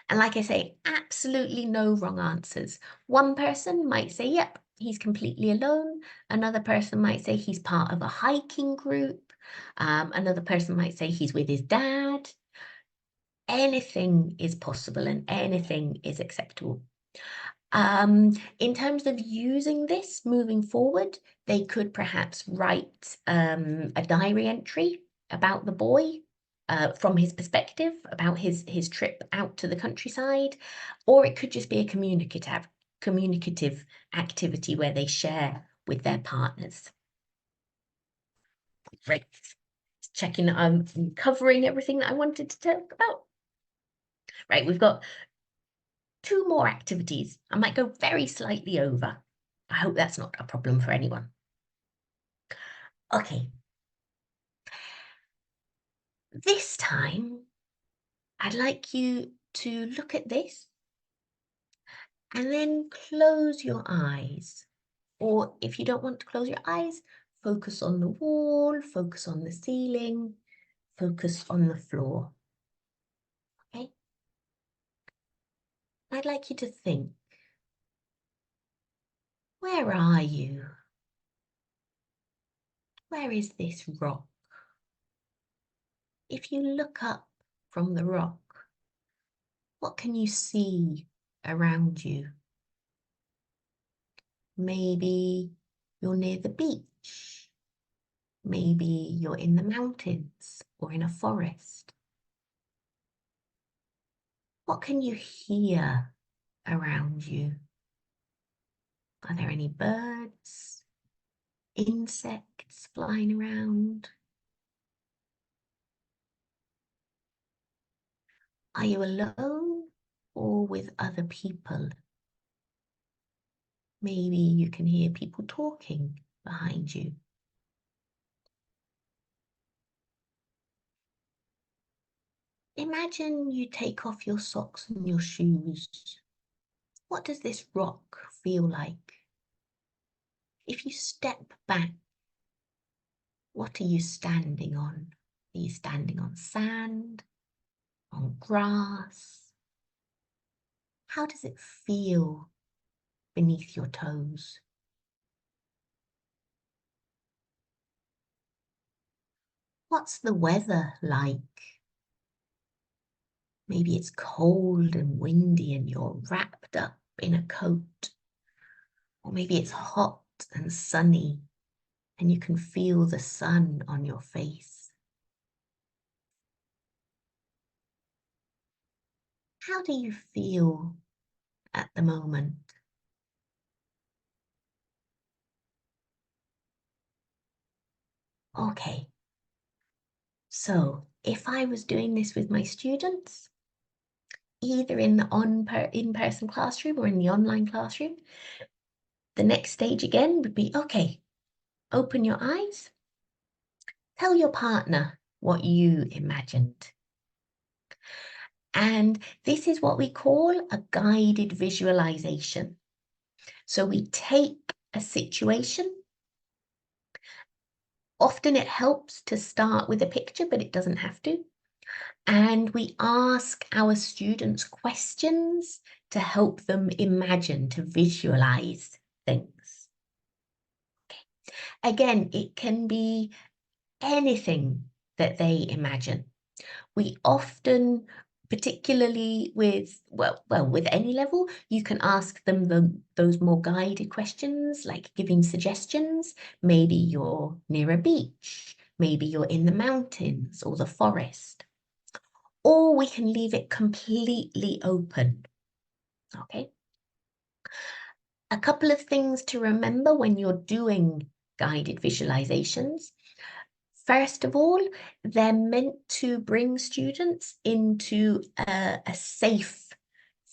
And like I say, absolutely no wrong answers. One person might say, yep, he's completely alone. Another person might say he's part of a hiking group. Another person might say he's with his dad. Anything is possible and anything is acceptable. In terms of using this moving forward, they could perhaps write a diary entry about the boy from his perspective, about his trip out to the countryside, or it could just be a communicative activity where they share with their partners. Right, checking that I'm covering everything that I wanted to talk about. Right, we've got 2 more activities. I might go very slightly over. I hope that's not a problem for anyone. Okay. This time, I'd like you to look at this and then close your eyes. Or if you don't want to close your eyes, focus on the wall, focus on the ceiling, focus on the floor. Okay? I'd like you to think, where are you? Where is this rock? If you look up from the rock, what can you see around you? Maybe you're near the beach. Maybe you're in the mountains or in a forest. What can you hear around you? Are there any birds, insects flying around? Are you alone or with other people? Maybe you can hear people talking behind you. Imagine you take off your socks and your shoes. What does this rock feel like? If you step back, what are you standing on? Are you standing on sand, on grass? How does it feel beneath your toes? What's the weather like? Maybe it's cold and windy and you're wrapped up in a coat. Or maybe it's hot and sunny and you can feel the sun on your face. How do you feel at the moment? Okay. So if I was doing this with my students, either in the in-person classroom or in the online classroom, the next stage again would be, okay, open your eyes. Tell your partner what you imagined. And this is what we call a guided visualization. So we take a situation. Often it helps to start with a picture, but it doesn't have to. And we ask our students questions to help them imagine, to visualize things. Okay. Again, it can be anything that they imagine. We often, particularly with, with any level, you can ask them those more guided questions, like giving suggestions. Maybe you're near a beach, maybe you're in the mountains or the forest. Or we can leave it completely open, okay? A couple of things to remember when you're doing guided visualizations. First of all, they're meant to bring students into a safe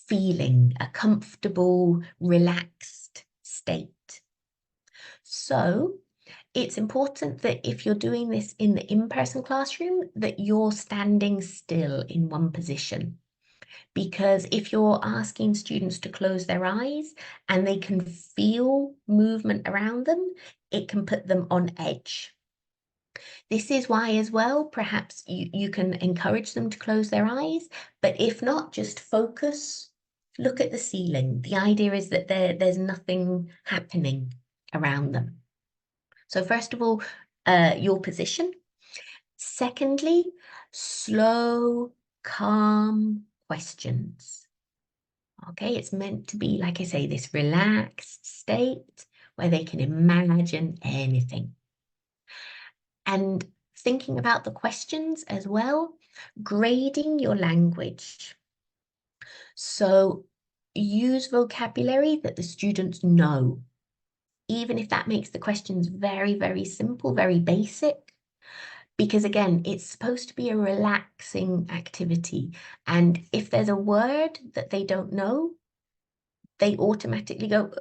feeling, a comfortable, relaxed state. So it's important that if you're doing this in the in-person classroom, that you're standing still in one position. Because if you're asking students to close their eyes and they can feel movement around them, it can put them on edge. This is why as well, perhaps you can encourage them to close their eyes, but if not, just focus, look at the ceiling. The idea is that there's nothing happening around them. So first of all, your position. Secondly, slow, calm questions. Okay, it's meant to be, like I say, this relaxed state where they can imagine anything. And thinking about the questions as well, grading your language. So use vocabulary that the students know, even if that makes the questions very, very simple, very basic. Because again, it's supposed to be a relaxing activity. And if there's a word that they don't know, they automatically go,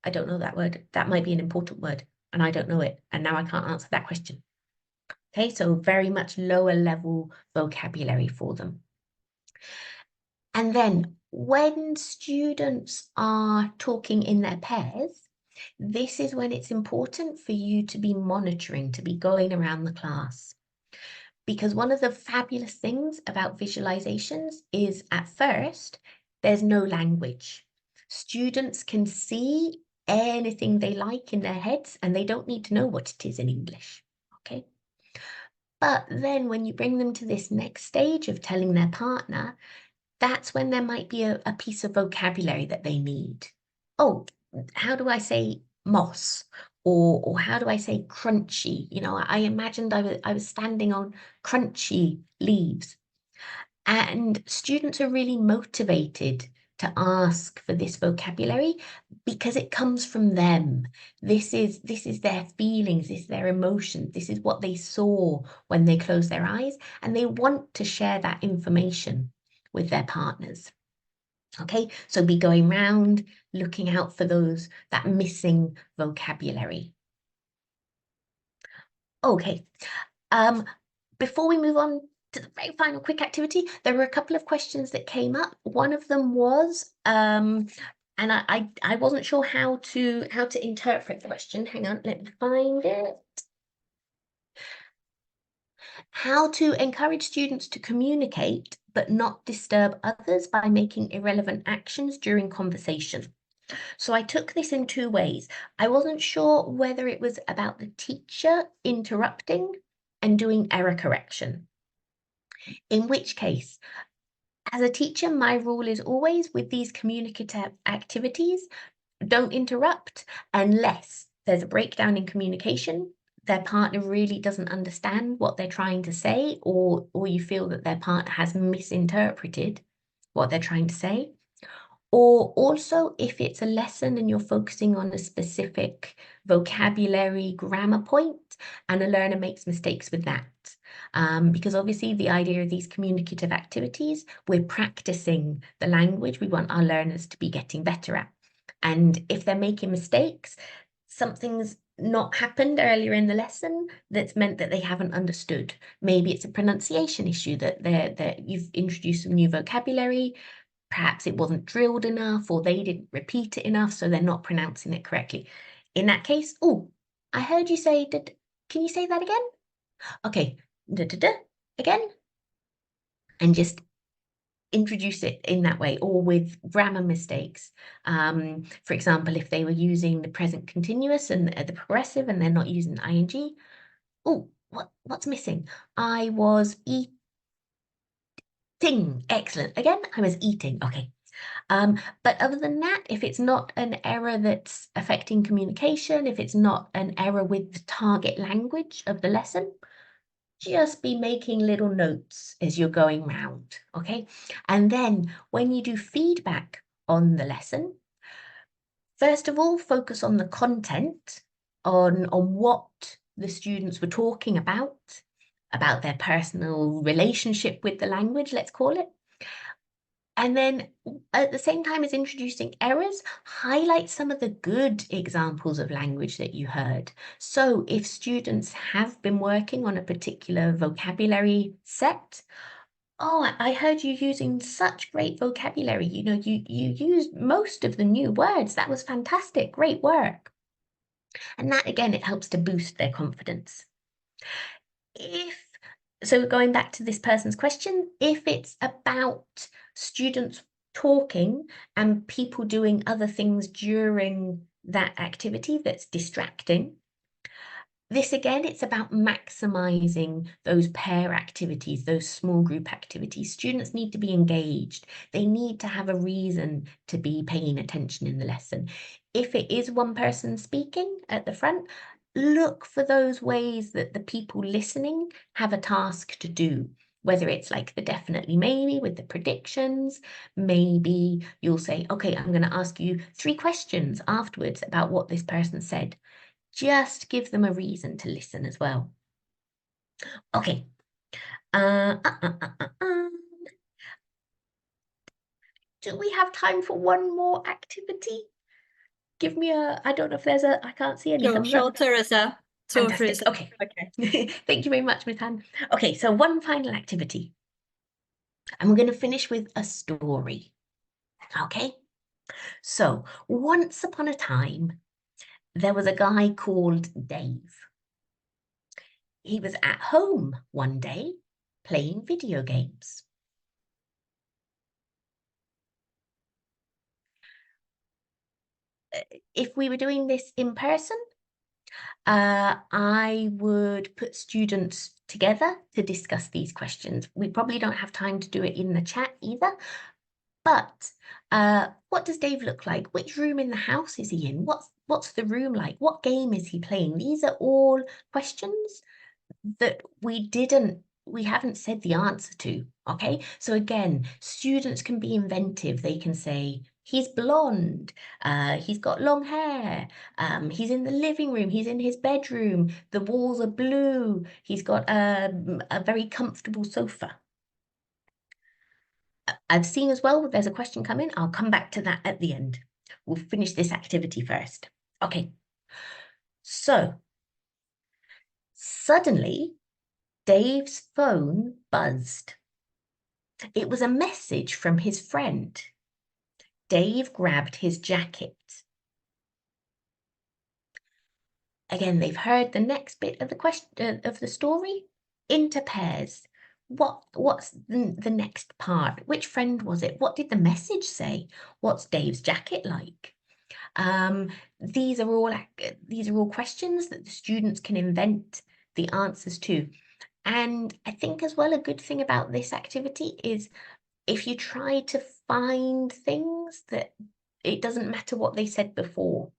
I don't know that word. That might be an important word and I don't know it. And now I can't answer that question. Okay, so very much lower level vocabulary for them. And then when students are talking in their pairs, this is when it's important for you to be monitoring, to be going around the class. Because one of the fabulous things about visualizations is at first, there's no language. Students can see anything they like in their heads and they don't need to know what it is in English, okay? But then when you bring them to this next stage of telling their partner, that's when there might be a piece of vocabulary that they need. Oh, how do I say moss? Or how do I say crunchy? You know, I imagined I was standing on crunchy leaves. And students are really motivated to ask for this vocabulary because it comes from them. This is their feelings, this is their emotions, this is what they saw when they closed their eyes, and they want to share that information with their partners. Okay, so be going round, looking out for that missing vocabulary. Okay, before we move on to the very final quick activity, there were a couple of questions that came up. One of them was, and I wasn't sure how to interpret the question. Hang on, let me find it. How to encourage students to communicate but not disturb others by making irrelevant actions during conversation. So I took this in two ways. I wasn't sure whether it was about the teacher interrupting and doing error correction. In which case, as a teacher, my rule is always with these communicative activities, don't interrupt unless there's a breakdown in communication, their partner really doesn't understand what they're trying to say, or you feel that their partner has misinterpreted what they're trying to say. Or also if it's a lesson and you're focusing on a specific vocabulary grammar point and a learner makes mistakes with that. Because obviously the idea of these communicative activities, we're practicing the language we want our learners to be getting better at. And if they're making mistakes, something's not happened earlier in the lesson that's meant that they haven't understood. Maybe it's a pronunciation issue that you've introduced some new vocabulary. Perhaps it wasn't drilled enough, or they didn't repeat it enough, so they're not pronouncing it correctly. In that case, oh, I heard you say, can you say that again? Okay, again. And just introduce it in that way, or with grammar mistakes. For example, if they were using the present continuous and the progressive and they're not using ing. Oh, what's missing? I was eating. Excellent. Again, I was eating. Okay. But other than that, if it's not an error that's affecting communication, if it's not an error with the target language of the lesson, just be making little notes as you're going round, okay? And then when you do feedback on the lesson, first of all, focus on the content, on what the students were talking about their personal relationship with the language, let's call it. And then at the same time as introducing errors, highlight some of the good examples of language that you heard. So if students have been working on a particular vocabulary set, oh, I heard you using such great vocabulary. You know, you used most of the new words. That was fantastic. Great work. And that, again, it helps to boost their confidence. So going back to this person's question, if it's about students talking and people doing other things during that activity that's distracting, this again, it's about maximizing those pair activities, those small group activities. Students need to be engaged. They need to have a reason to be paying attention in the lesson. If it is one person speaking at the front, look for those ways that the people listening have a task to do. Whether it's like the definitely maybe with the predictions, maybe you'll say, okay, I'm going to ask you 3 questions afterwards about what this person said. Just give them a reason to listen as well. Okay. Do we have time for one more activity? Give me I don't know if there's I can't see any thumbs Sure, up. Teresa. Fantastic. Teresa. Okay. Okay. Thank you very much, Miss Han. Okay, so one final activity. And we're going to finish with a story. Okay? So, once upon a time, there was a guy called Dave. He was at home one day playing video games. If we were doing this in person, I would put students together to discuss these questions. We probably don't have time to do it in the chat either, but what does Dave look like? Which room in the house is he in? What's the room like? What game is he playing? These are all questions that we haven't said the answer to, okay? So again, students can be inventive. They can say, he's blonde, he's got long hair, he's in the living room, he's in his bedroom, the walls are blue, he's got a very comfortable sofa. I've seen as well, there's a question come in. I'll come back to that at the end. We'll finish this activity first. Okay. So, suddenly, Dave's phone buzzed. It was a message from his friend. Dave grabbed his jacket. Again, they've heard the next bit of the question of the story. Into pairs. What's the next part? Which friend was it? What did the message say? What's Dave's jacket like? These are all questions that the students can invent the answers to. And I think as well, a good thing about this activity is if you try to find things that it doesn't matter what they said before,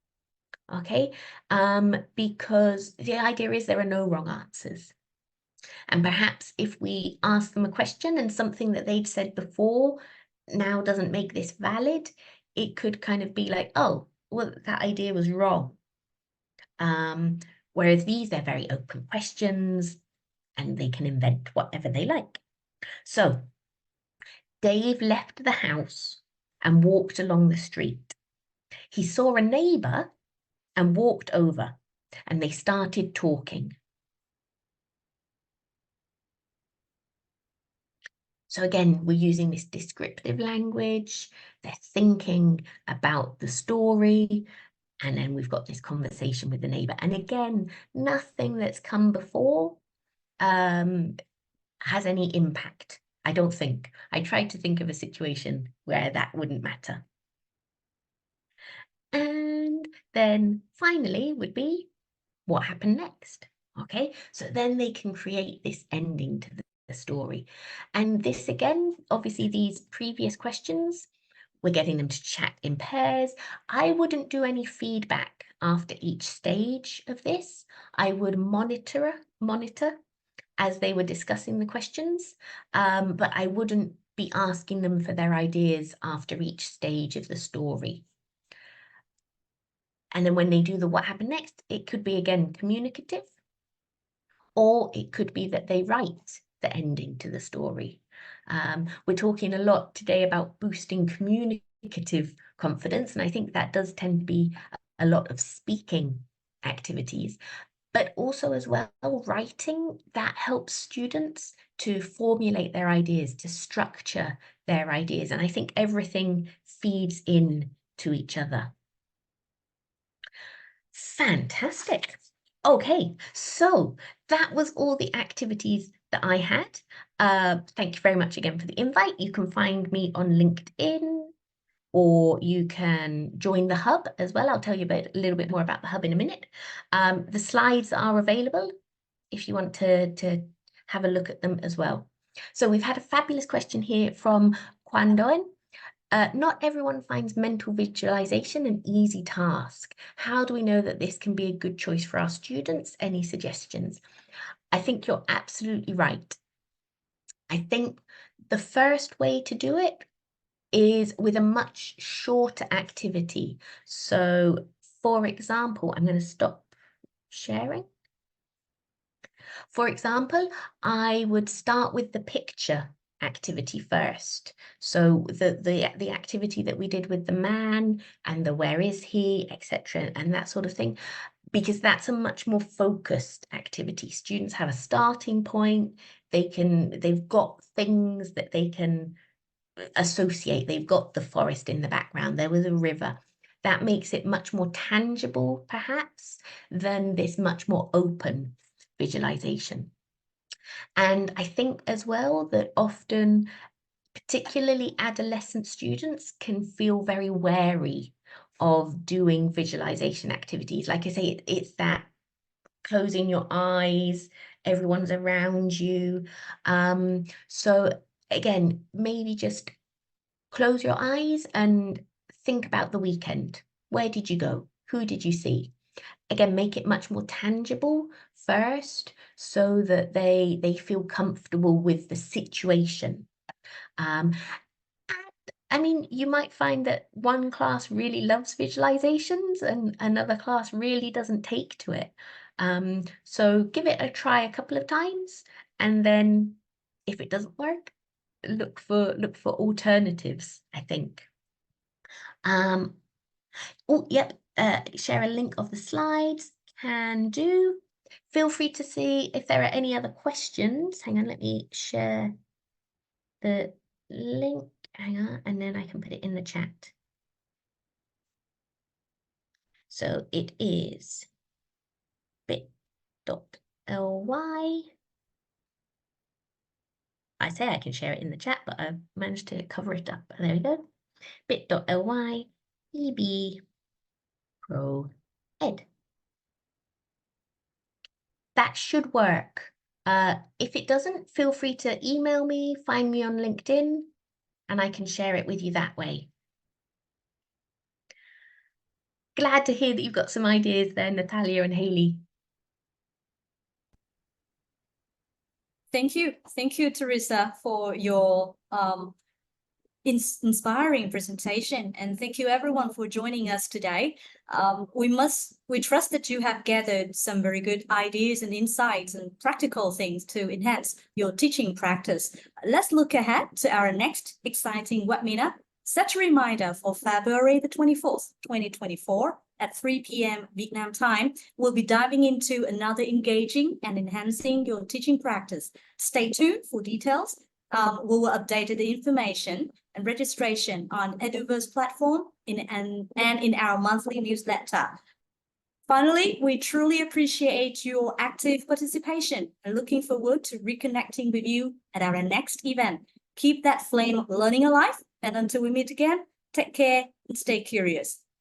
okay? Because the idea is there are no wrong answers. And perhaps if we ask them a question and something that they'd said before now doesn't make this valid, it could kind of be like, oh, well, that idea was wrong. Whereas these, they're very open questions and they can invent whatever they like. So Dave left the house and walked along the street. He saw a neighbour and walked over, and they started talking. So again, we're using this descriptive language. They're thinking about the story. And then we've got this conversation with the neighbour. And again, nothing that's come before has any impact, I don't think. I tried to think of a situation where that wouldn't matter. And then finally would be what happened next. Okay, so then they can create this ending to the story. And this again, obviously these previous questions, we're getting them to chat in pairs. I wouldn't do any feedback after each stage of this. I would monitor as they were discussing the questions, but I wouldn't be asking them for their ideas after each stage of the story. And then when they do the what happened next, it could be again communicative, or it could be that they write the ending to the story. We're talking a lot today about boosting communicative confidence, and I think that does tend to be a lot of speaking activities, but also as well writing that helps students to formulate their ideas, to structure their ideas, and I think everything feeds in to each other. Fantastic. Okay, so that was all the activities that I had. Thank you very much again for the invite. You can find me on LinkedIn, or you can join the hub as well. I'll tell you a little bit more about the hub in a minute. The slides are available if you want to have a look at them as well. So we've had a fabulous question here from Kwan Doan. Not everyone finds mental visualization an easy task. How do we know that this can be a good choice for our students? Any suggestions? I think you're absolutely right. I think the first way to do it is with a much shorter activity. So, for example, I'm going to stop sharing. For example, I would start with the picture activity first. So the activity that we did with the man and the where is he, etc., and that sort of thing, because that's a much more focused activity. Students have a starting point. They've got things that they can associate. They've got the forest in the background. There was a river. That makes it much more tangible, perhaps, than this much more open visualization. And I think as well that often, particularly adolescent students, can feel very wary of doing visualization activities. Like I say, it's that closing your eyes, everyone's around you. So again, maybe just close your eyes and think about the weekend. Where did you go? Who did you see? Again, make it much more tangible first so that they feel comfortable with the situation. And, I mean, you might find that one class really loves visualizations and another class really doesn't take to it. So give it a try a couple of times, and then if it doesn't work, look for alternatives, I think. Oh, yep, share a link of the slides, can do. Feel free to see if there are any other questions. Hang on, let me share the link. Hang on, and then I can put it in the chat. So it is bit.ly. I say I can share it in the chat, but I've managed to cover it up. There we go. bit.ly EB Pro Ed. That should work. If it doesn't, feel free to email me, find me on LinkedIn, and I can share it with you that way. Glad to hear that you've got some ideas there, Natalia and Haley. Thank you, Teresa, for your inspiring presentation, and thank you everyone for joining us today. We trust that you have gathered some very good ideas and insights and practical things to enhance your teaching practice. Let's look ahead to our next exciting webinar Set a reminder for February the 24th, 2024 at 3 p.m. Vietnam time. We'll be diving into another engaging and enhancing your teaching practice. Stay tuned for details. We will update the information and registration on EduVerse platform and in our monthly newsletter. Finally, we truly appreciate your active participation and looking forward to reconnecting with you at our next event. Keep that flame of learning alive, and until we meet again, take care and stay curious.